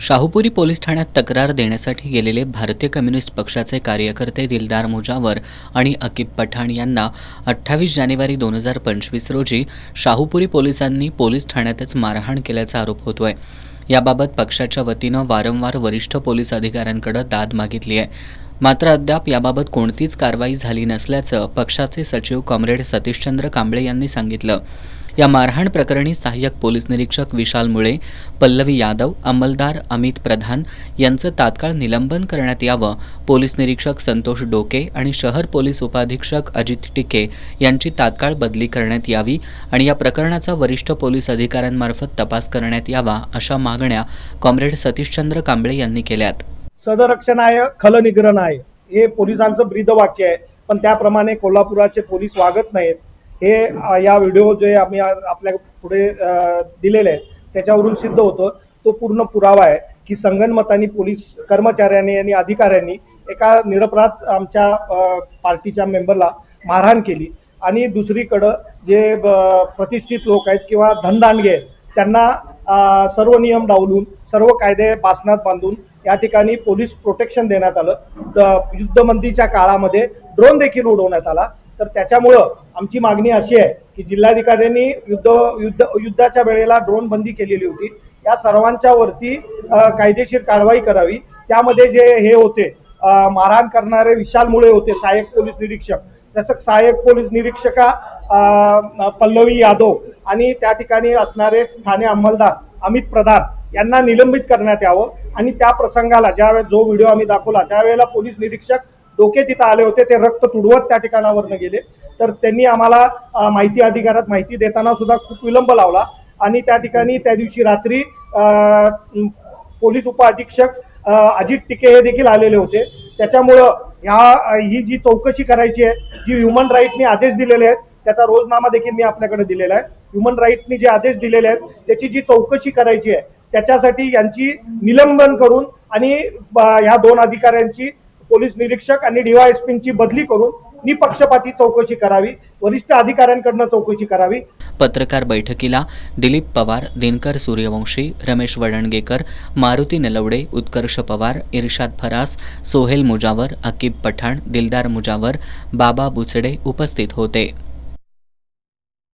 Shahupuri police ठाण्यात तक्रार देण्यासाठी गेलेले भारतीय कम्युनिस्ट पक्षाचे कार्यकर्ते दिलदार मुजावर आणि अकीब पठाण यांना 28 जानेवारी 2025 रोजी शाहूपुरी पोलिसांनी पोलीस ठाण्यातच मारहाण केल्याचा आरोप होतोय। याबाबत पक्षाच्या वतीनं वारंवार वरिष्ठ पोलीस अधिकाऱ्यांकडे दाद मागितली आहे, मात्र अद्याप याबाबत कोणतीच कारवाई झाली नसल्याचं पक्षाचे सचिव कॉम्रेड सतीशचंद्र कांबळे यांनी सांगितलं। या मारहाण प्रकरणी सहाय्यक पोलीस निरीक्षक विशाल मुळे, पल्लवी यादव, अंमलदार अमित प्रधान यांचं तात्काळ निलंबन करण्यात यावं, पोलीस निरीक्षक संतोष डोके आणि शहर पोलीस उपाधीक्षक अजित टिके यांची तात्काळ बदली करण्यात यावी आणि या प्रकरणाचा वरिष्ठ पोलीस अधिकाऱ्यांमार्फत तपास करण्यात यावा, अशा मागण्या कॉम्रेड सतीशचंद्र कांबळे यांनी केल्यात। सदरक्षण आहे, खलनिग्रहण आहे, हे पोलिसांचं ब्रीदवाक्य आहे, पण त्याप्रमाणे कोल्हापुराचे पोलीस वागत नाहीत। हे या व्हिडिओ जे आम्ही आपल्या पुढे दिलेले आहेत त्याच्यावरून सिद्ध होतं। तो पूर्ण पुरावा आहे की संगनमतानी पोलीस कर्मचाऱ्यांनी आणि अधिकाऱ्यांनी एका निरपराध आमच्या पार्टीच्या मेंबरला मारहाण केली आणि दुसरीकडं जे प्रतिष्ठित लोक आहेत किंवा धनदानगे त्यांना सर्व नियम डावलून सर्व कायदे बासनात बांधून या ठिकाणी पोलीस प्रोटेक्शन देण्यात आलं। युद्धबंदीच्या काळामध्ये ड्रोन देखील उडवण्यात आला। तर त्याच्यामुळं आमची मागणी अशी आहे की जिल्हाधिकाऱ्यांनी युद्धाच्या वेळेला ड्रोन बंदी केलेली होती, या सर्वांच्या वरती कायदेशीर कारवाई करावी। त्यामध्ये जे हे होते मारहाण करणारे विशाल मुळे होते सहाय्यक पोलीस निरीक्षक, तसंच सहाय्यक पोलीस निरीक्षका पल्लवी यादव आणि त्या ठिकाणी असणारे ठाणे अंमलदार अमित प्रधान यांना निलंबित करण्यात यावं। आणि त्या प्रसंगाला ज्यावेळेस जो व्हिडिओ आम्ही दाखवला त्यावेळेला पोलीस निरीक्षक डोके तिथं आले होते, ते रक्त तुडवत त्या ठिकाणावरनं गेले। तर त्यांनी आम्हाला माहिती अधिकारात माहिती देताना सुद्धा खूप विलंब लावला आणि त्या ठिकाणी त्या दिवशी रात्री पोलीस उपाधीक्षक अजित टिके हे देखील आलेले होते। त्याच्यामुळं ही जी चौकशी करायची आहे, जी ह्युमन राईटनी आदेश दिलेले आहेत त्याचा रोजनामा देखील मी आपल्याकडे दिलेला आहे। ह्युमन राईटनी जे आदेश दिलेले आहेत त्याची जी चौकशी करायची आहे त्याच्यासाठी यांची निलंबन करून आणि ह्या दोन अधिकाऱ्यांची पोलीस निरीक्षक आणि डीवायएसपींची बदली करून निपक्षपाती चौकशी करावी, वरिष्ठ अधिकाऱ्यांकडून चौकशी करावी। पत्रकार बैठकीला दिलीप पवार, दिनकर सूर्यवंशी, रमेश वडणगेकर, मारुती नलवडे, उत्कर्ष पवार, इर्शाद फरास, सोहेल मुजावर, अकीब पठाण, दिलदार मुजावर, बाबा बुचडे उपस्थित होते।